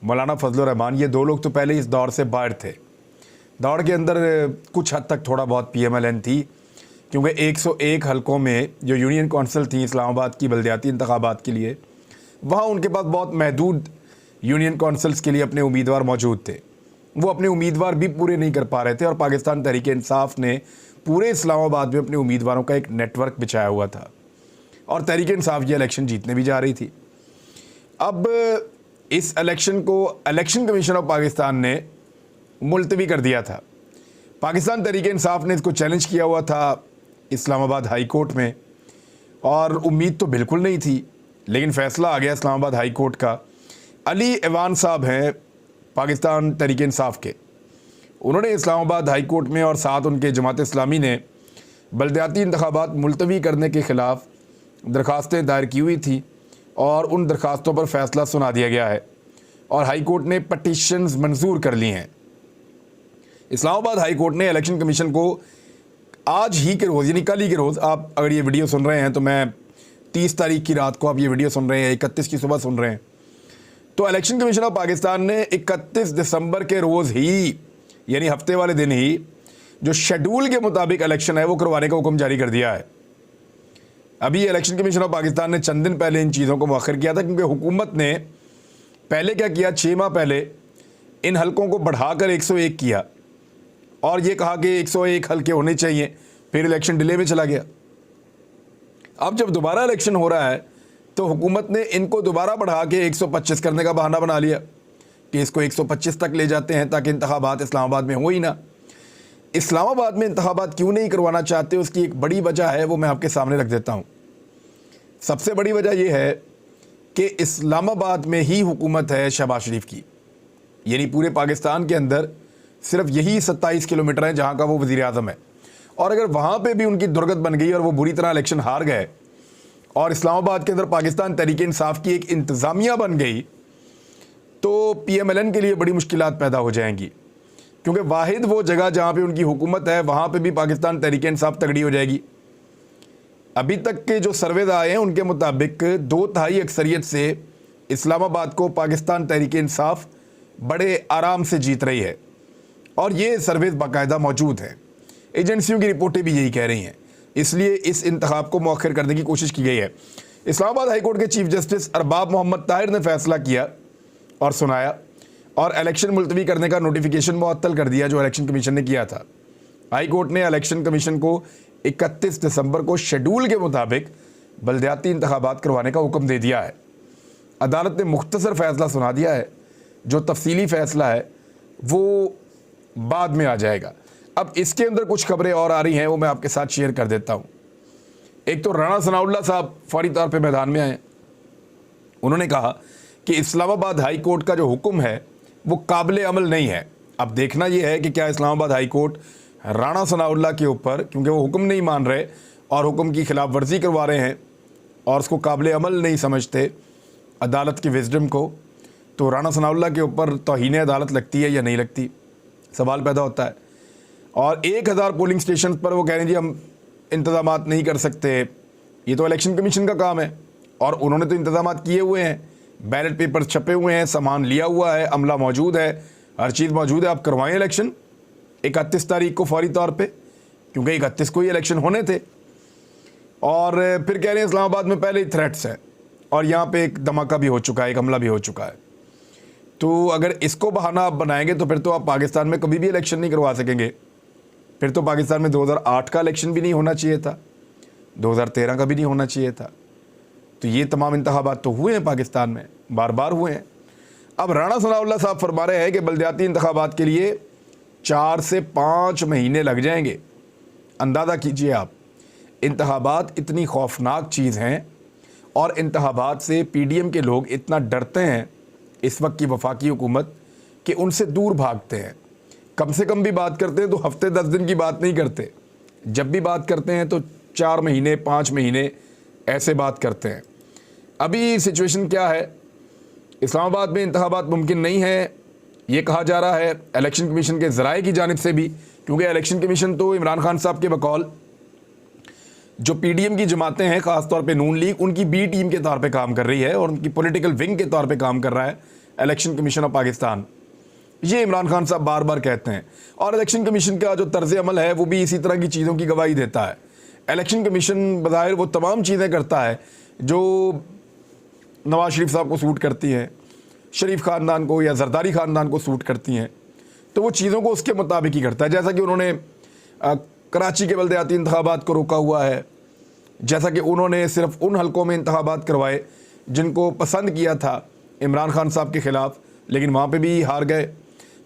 मौलाना फजलुर रहमान, ये दो लोग तो पहले इस दौर से बाहर थे। दौड़ के अंदर कुछ हद तक थोड़ा बहुत PMLN थी, क्योंकि 101 हलकों में जो यूनियन कौंसिल थी इस्लामाबाद की बल्दियाती इंतखाबात के लिए, वहाँ उनके पास बहुत महदूद यूनियन कौंसिल्स के लिए अपने उम्मीदवार मौजूद थे। वो अपने उम्मीदवार भी पूरे नहीं कर पा रहे थे और पाकिस्तान तहरीक इंसाफ ने पूरे इस्लामाबाद में अपने उम्मीदवारों का एक नेटवर्क बिछाया हुआ था और तहरीक इंसाफ ये इलेक्शन जीतने भी जा रही थी। अब इस इलेक्शन को इलेक्शन कमीशन ऑफ पाकिस्तान ने मुलतवी कर दिया था। पाकिस्तान तहरीक इंसाफ ने इसको चैलेंज किया हुआ था इस्लामाबाद हाई कोर्ट में, और उम्मीद तो बिल्कुल नहीं थी, लेकिन फ़ैसला आ गया इस्लामाबाद हाई कोर्ट का। अली ऐवान साहब हैं पाकिस्तान तहरीक इंसाफ के, उन्होंने इस्लामाबाद हाई कोर्ट में और साथ उनके जमात इस्लामी ने बल्दियाती इंतखाबात मुलतवी करने के ख़िलाफ़ दरख्वास्तें दायर की हुई थी और उन दरख्वास्तों पर फ़ैसला सुना दिया गया है और हाई कोर्ट ने पटिशन्स मंजूर कर ली हैं। इस्लामाबाद हाई कोर्ट ने इलेक्शन कमीशन को आज ही के रोज़, यानी कल ही के रोज़, आप अगर ये वीडियो सुन रहे हैं तो मैं 30 तारीख की रात को आप ये वीडियो सुन रहे हैं, 31 की सुबह सुन रहे हैं, तो इलेक्शन कमीशन ऑफ पाकिस्तान ने 31 दिसंबर के रोज़ ही, यानी हफ्ते वाले दिन ही, जो शेड्यूल के मुताबिक इलेक्शन है वो करवाने का हुक्म जारी कर दिया है। अभी इलेक्शन कमीशन ऑफ पाकिस्तान ने चंद दिन पहले इन चीज़ों को मुअख्खर किया था, क्योंकि हुकूमत ने पहले क्या किया, 6 माह पहले इन हलकों को बढ़ाकर 101 किया और ये कहा कि 101 हल्के होने चाहिए, फिर इलेक्शन डिले में चला गया। अब जब दोबारा इलेक्शन हो रहा है तो हुकूमत ने इनको दोबारा बढ़ा के 125 करने का बहाना बना लिया कि इसको 125 तक ले जाते हैं ताकि इंतखाबात इस्लामाबाद में हो ही ना। इस्लामाबाद में इंतखाबात क्यों नहीं करवाना चाहते, उसकी एक बड़ी वजह है, वो मैं आपके सामने रख देता हूँ। सबसे बड़ी वजह यह है कि इस्लामाबाद में ही हुकूमत है शहबाज शरीफ की, यानी पूरे पाकिस्तान के अंदर सिर्फ यही 27 किलोमीटर है जहाँ का वो वज़ीर आज़म है, और अगर वहाँ पे भी उनकी दुर्गत बन गई और वो बुरी तरह इलेक्शन हार गए और इस्लामाबाद के अंदर पाकिस्तान तहरीक इंसाफ की एक इंतज़ामिया बन गई, तो PMLN के लिए बड़ी मुश्किलात पैदा हो जाएंगी, क्योंकि वाहिद वो जगह जहाँ पे उनकी हुकूमत है वहाँ पे भी पाकिस्तान तहरीक इंसाफ तगड़ी हो जाएगी। अभी तक के जो सर्वेज आए हैं उनके मुताबिक 2/3 अक्सरियत से इस्लामाबाद को पाकिस्तान तहरीक इंसाफ बड़े आराम से जीत रही है, और ये सर्वेज बाकायदा मौजूद हैं, एजेंसियों की रिपोर्टें भी यही कह रही हैं। इसलिए इस इंतखाब को मौखर करने की कोशिश की गई है। इस्लामाबाद हाई कोर्ट के चीफ जस्टिस अरबाब मोहम्मद ताहिर ने फैसला किया और सुनाया और इलेक्शन मुलतवी करने का नोटिफिकेशन मुअत्तल कर दिया जो इलेक्शन कमीशन ने किया था। हाई कोर्ट ने इलेक्शन कमीशन को 31 दिसंबर को शेड्यूल के मुताबिक बल्दियाती इंतखाबात करवाने का हुक्म दे दिया है। अदालत ने मुख्तसर फ़ैसला सुना दिया है, जो तफसीली फ़ैसला है वो बाद में आ जाएगा। अब इसके अंदर कुछ खबरें और आ रही हैं, वो मैं आपके साथ शेयर कर देता हूँ। एक तो राणा सनाउल्लाह साहब फौरी तौर पे मैदान में आए, उन्होंने कहा कि इस्लामाबाद हाई कोर्ट का जो हुक्म है वो काबिल अमल नहीं है। अब देखना ये है कि क्या इस्लामाबाद हाई कोर्ट राणा सनाउल्लाह के ऊपर, क्योंकि वो हुक्म नहीं मान रहे और हुक्म की खिलाफ वर्जी करवा रहे हैं और उसको काबिल अमल नहीं समझते अदालत की विजडम को, तो राणा सनाउल्लाह के ऊपर तौहीन अदालत लगती है या नहीं लगती, सवाल पैदा होता है। और 1000 पोलिंग स्टेशन पर वो कह रहे हैं जी हम इंतज़ामात नहीं कर सकते, ये तो इलेक्शन कमीशन का काम है और उन्होंने तो इंतज़ामात किए हुए हैं, बैलेट पेपर्स छपे हुए हैं, सामान लिया हुआ है, अमला मौजूद है, हर चीज़ मौजूद है, आप करवाएं इलेक्शन 31 तारीख को फौरी तौर पे, क्योंकि 31 को ही इलेक्शन होने थे। और फिर कह रहे हैं इस्लामाबाद में पहले ही थ्रेट्स हैं और यहाँ पे एक धमाका भी हो चुका है, एक हमला भी हो चुका है। तो अगर इसको बहाना आप बनाएंगे तो फिर तो आप पाकिस्तान में कभी भी इलेक्शन नहीं करवा सकेंगे। फिर तो पाकिस्तान में 2008 का इलेक्शन भी नहीं होना चाहिए था, 2013 का भी नहीं होना चाहिए था। तो ये तमाम इंतखाबात तो हुए हैं पाकिस्तान में, बार बार हुए हैं। अब राणा सनाउल्लाह साहब फरमा रहे हैं कि बल्दियाती इंतखाबात के लिए 4 से 5 महीने लग जाएंगे। अंदाज़ा कीजिए आप, इंतखाबात इतनी खौफनाक चीज़ हैं और इंतखाबात से PDM के लोग इतना डरते हैं इस वक्त की वफाकी हुकूमत कि उनसे दूर भागते हैं। कम से कम भी बात करते हैं तो हफ्ते 10 दिन की बात नहीं करते, जब भी बात करते हैं तो 4 महीने 5 महीने ऐसे बात करते हैं। अभी सिचुएशन क्या है, इस्लामाबाद में इंतखाबात मुमकिन नहीं है, ये कहा जा रहा है इलेक्शन कमीशन के ज़राए की जानिब से भी, क्योंकि इलेक्शन कमीशन तो इमरान खान साहब के बकौल जो पीडीएम की जमातें हैं, ख़ासतौर पे नून लीग, उनकी बी टीम के तौर पे काम कर रही है और उनकी पॉलिटिकल विंग के तौर पे काम कर रहा है इलेक्शन कमीशन ऑफ पाकिस्तान। ये इमरान खान साहब बार बार कहते हैं और इलेक्शन कमीशन का जो तर्ज अमल है वो भी इसी तरह की चीज़ों की गवाही देता है। इलेक्शन कमीशन बज़ाहिर वो तमाम चीज़ें करता है जो नवाज शरीफ साहब को सूट करती हैं, शरीफ ख़ानदान को या जरदारी ख़ानदान को सूट करती हैं, तो वो चीज़ों को उसके मुताबिक ही करता है। जैसा कि उन्होंने कराची के बल्दियाती इंतखाबात को रोका हुआ है, जैसा कि उन्होंने सिर्फ उन हलकों में इंतखाबात करवाए जिनको पसंद किया था इमरान खान साहब के ख़िलाफ़, लेकिन वहाँ पे भी हार गए।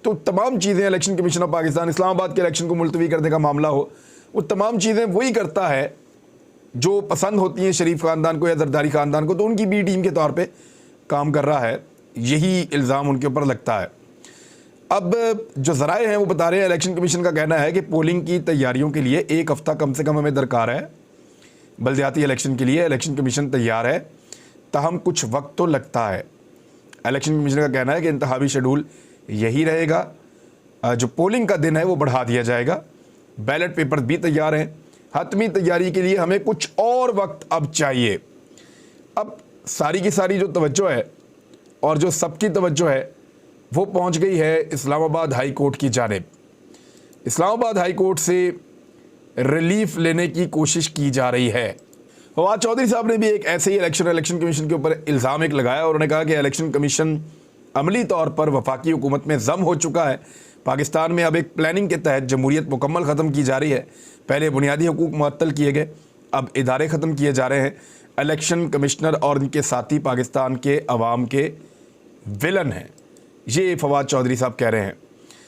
तो तमाम चीज़ें election commission of Pakistan, Islamabad के इलेक्शन को मुलतवी करने का मामला हो, वो तमाम चीज़ें वही करता है जो पसंद होती हैं शरीफ ख़ानदान को या जरदारी ख़ानदान को, तो उनकी बी टीम के तौर पर काम कर रहा है। यही इल्ज़ाम उनके ऊपर लगता है। अब जो ज़राए हैं वो बता रहे हैं, इलेक्शन कमीशन का कहना है कि पोलिंग की तैयारियों के लिए 1 हफ़्ता कम से कम हमें दरकार है। बल्दियाती इलेक्शन के लिए इलेक्शन कमीशन तैयार है, ताहम कुछ वक्त तो लगता है। इलेक्शन कमीशन का कहना है कि इंतखाबी शेड्यूल यही रहेगा, जो पोलिंग का दिन है वो बढ़ा दिया जाएगा। बैलेट पेपर भी तैयार हैं, हतमी तैयारी के लिए हमें कुछ और वक्त अब चाहिए। अब सारी की सारी जो तवज्जो है और जो सबकी तवज्जो है वो पहुंच गई है इस्लामाबाद हाई कोर्ट की जानिब। इस्लामाबाद हाई कोर्ट से रिलीफ लेने की कोशिश की जा रही है। फवाद चौधरी साहब ने भी एक ऐसे ही इलेक्शन कमीशन के ऊपर इल्ज़ाम एक लगाया और उन्होंने कहा कि इलेक्शन कमीशन अमली तौर पर वफाकी हुकूमत में ज़म हो चुका है। पाकिस्तान में अब एक प्लानिंग के तहत जमहूरियत मुकम्मल ख़त्म की जा रही है। पहले बुनियादी हुकूक मुअत्तल किए गए, अब इदारे ख़त्म किए जा रहे हैं। इलेक्शन कमिश्नर और उनके साथी पाकिस्तान के अवाम के विलन हैं, ये फवाद चौधरी साहब कह रहे हैं।